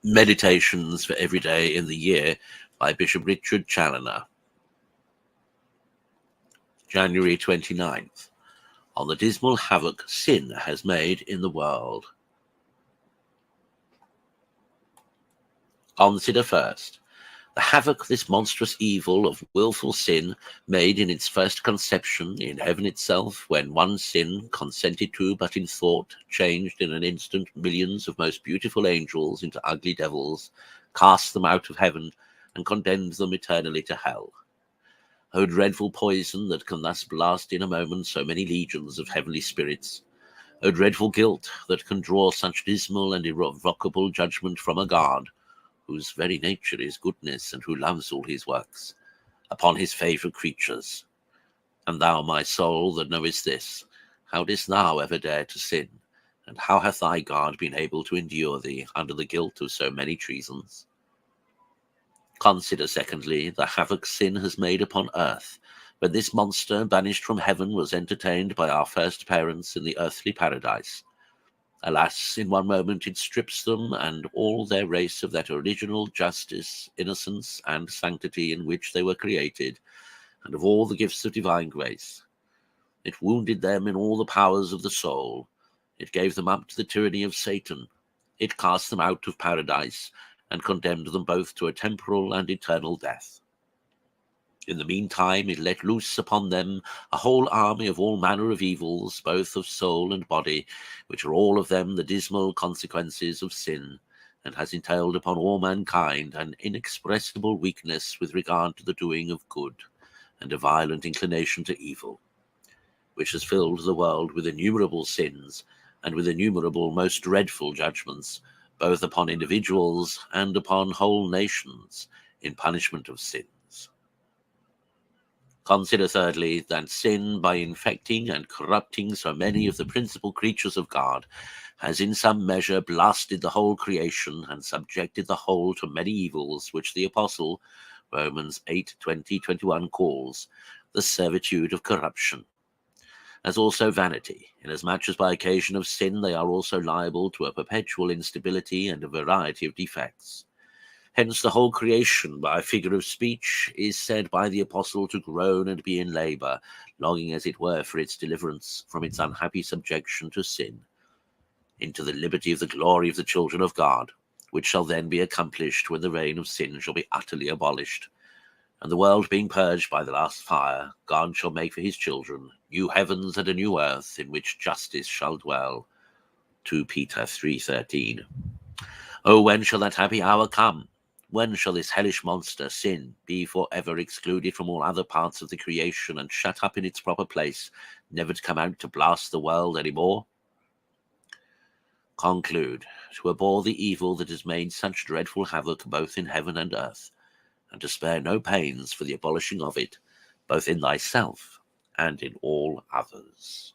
Meditations for Every Day in the Year by Bishop Richard Challoner. January 29th. On the dismal havoc sin has made in the world. Consider first the havoc this monstrous evil of wilful sin made in its first conception in heaven itself, when one sin, consented to but in thought, changed in an instant millions of most beautiful angels into ugly devils, cast them out of heaven, and condemned them eternally to hell. O dreadful poison that can thus blast in a moment so many legions of heavenly spirits! O dreadful guilt that can draw such dismal and irrevocable judgment from a God, whose very nature is goodness, and who loves all his works, upon his favourite creatures. And thou, my soul, that knowest this, how didst thou ever dare to sin? And how hath thy God been able to endure thee under the guilt of so many treasons? Consider, secondly, the havoc sin has made upon earth, when this monster, banished from heaven, was entertained by our first parents in the earthly paradise. Alas, in one moment it strips them and all their race of that original justice, innocence, and sanctity in which they were created, and of all the gifts of divine grace. It wounded them in all the powers of the soul. It gave them up to the tyranny of Satan. It cast them out of paradise, and condemned them both to a temporal and eternal death. In the meantime, it let loose upon them a whole army of all manner of evils, both of soul and body, which are all of them the dismal consequences of sin, and has entailed upon all mankind an inexpressible weakness with regard to the doing of good, and a violent inclination to evil, which has filled the world with innumerable sins, and with innumerable most dreadful judgments, both upon individuals and upon whole nations, in punishment of sin. Consider thirdly, that sin, by infecting and corrupting so many of the principal creatures of God, has in some measure blasted the whole creation, and subjected the whole to many evils, which the Apostle, Romans 8:20-21, calls the servitude of corruption, as also vanity, inasmuch as by occasion of sin they are also liable to a perpetual instability and a variety of defects. Hence the whole creation, by a figure of speech, is said by the Apostle to groan and be in labour, longing as it were for its deliverance from its unhappy subjection to sin, into the liberty of the glory of the children of God, which shall then be accomplished when the reign of sin shall be utterly abolished. And the world being purged by the last fire, God shall make for his children new heavens and a new earth, in which justice shall dwell. 2 Peter 3:13. Oh, when shall that happy hour come? When shall this hellish monster, sin, be for ever excluded from all other parts of the creation and shut up in its proper place, never to come out to blast the world any more? Conclude, to abhor the evil that has made such dreadful havoc both in heaven and earth, and to spare no pains for the abolishing of it, both in thyself and in all others.